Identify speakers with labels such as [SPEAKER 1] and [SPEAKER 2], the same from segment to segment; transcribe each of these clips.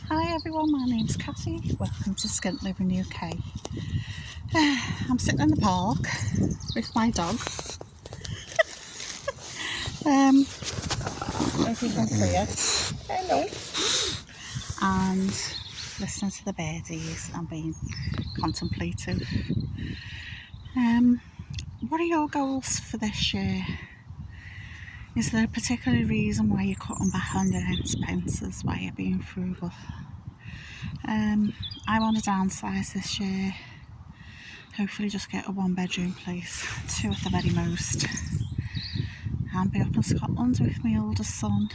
[SPEAKER 1] Hi everyone, my name's Cathy. Welcome to Skint Living UK. I'm sitting in the park with my dog. If you can see it. Hello. And listening to the birdies and being contemplative. What are your goals for this year? Is there a particular reason why you're cutting back on your expenses, why you're being frugal? I want to downsize this year. Hopefully just get a 1-bedroom place, 2 at the very most, and be up in Scotland with my oldest son,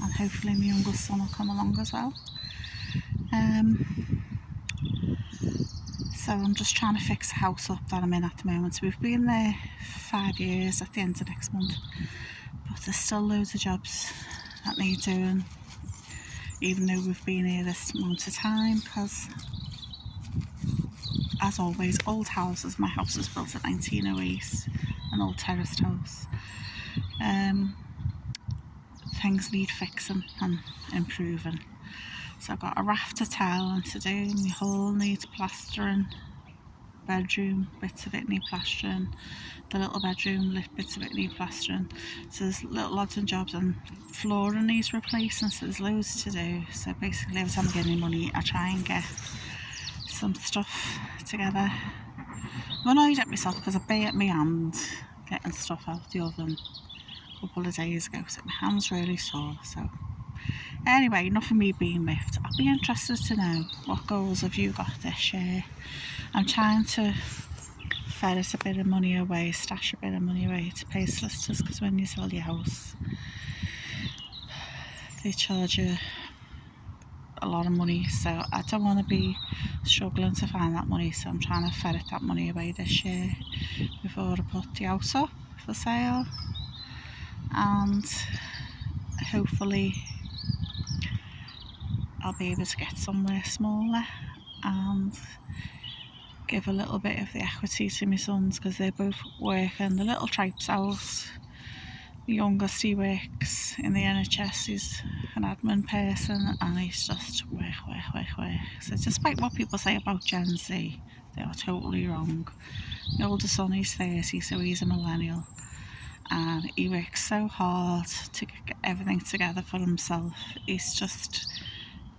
[SPEAKER 1] and hopefully my youngest son will come along as well. So I'm just trying to fix the house up that I'm in at the moment. We've been there 5 years at the end of next month, but there's still loads of jobs that need doing, even though we've been here this amount of time, because as always, old houses. My house was built in 1908, an old terraced house. Things need fixing and improving. So I've got a raft to tile to do. My hall needs plastering, bedroom, bits of it need plastering, the little bedroom, bits of it need plastering. So there's little odds and jobs, and flooring needs replacing, so there's loads to do. So basically every time I get any money I try and get some stuff together. I'm annoyed at myself because I bit my hand getting stuff out the oven a couple of days ago, so my hand's really sore. So anyway, enough of me being miffed. I'd be interested to know, what goals have you got this year? I'm trying to ferret a bit of money away, stash a bit of money away to pay solicitors, because when you sell your house they charge you a lot of money, so I don't want to be struggling to find that money. So I'm trying to ferret that money away this year before I put the house up for sale, and hopefully I'll be able to get somewhere smaller and give a little bit of the equity to my sons, because they both work in the little tripes house. The youngest, he works in the NHS, he's an admin person, and he's just work. So despite what people say about Gen Z, they are totally wrong. The older son, he's 30, so he's a millennial, and he works so hard to get everything together for himself. He's just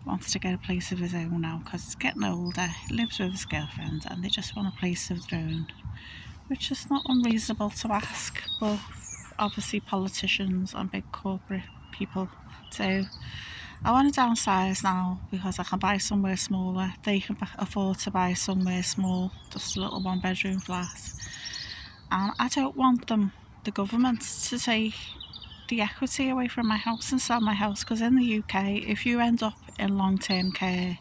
[SPEAKER 1] wants to get a place of his own now, because he's getting older. He lives with his girlfriend and they just want a place of their own, which is not unreasonable to ask, but obviously politicians and big corporate people do. I want to downsize now because I can buy somewhere smaller. They can afford to buy somewhere small, just a little 1-bedroom flat, and I don't want the government to take the equity away from my house and sell my house, because in the UK, if you end up in long-term care,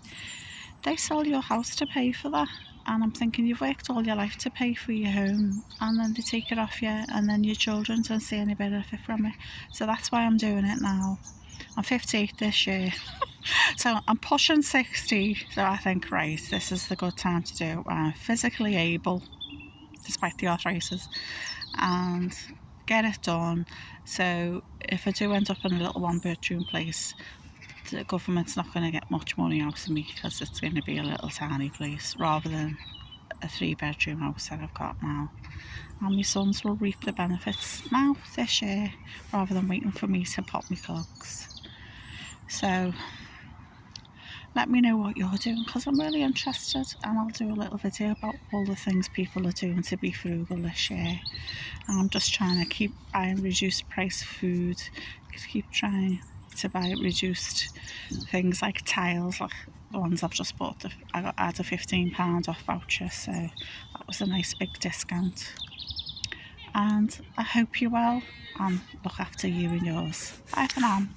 [SPEAKER 1] they sell your house to pay for that. And I'm thinking, you've worked all your life to pay for your home, and then they take it off you, and then your children don't see any benefit from it. So that's why I'm doing it now. I'm 58 this year, so I'm pushing 60, so I think, right, this is the good time to do it when I'm physically able, despite the arthritis, and get it done. So if I do end up in a little 1-bedroom place, the government's not going to get much money out of me, because it's going to be a little tiny place rather than a 3-bedroom house that I've got now. And my sons will reap the benefits now this year, rather than waiting for me to pop my clogs. So let me know what you're doing, because I'm really interested, and I'll do a little video about all the things people are doing to be frugal this year. And I'm just trying to keep buying reduced price food, keep trying to buy reduced things like tiles, like the ones I've just bought. I had a £15 off voucher, so that was a nice big discount. And I hope you're well, and look after you and yours. Bye for now.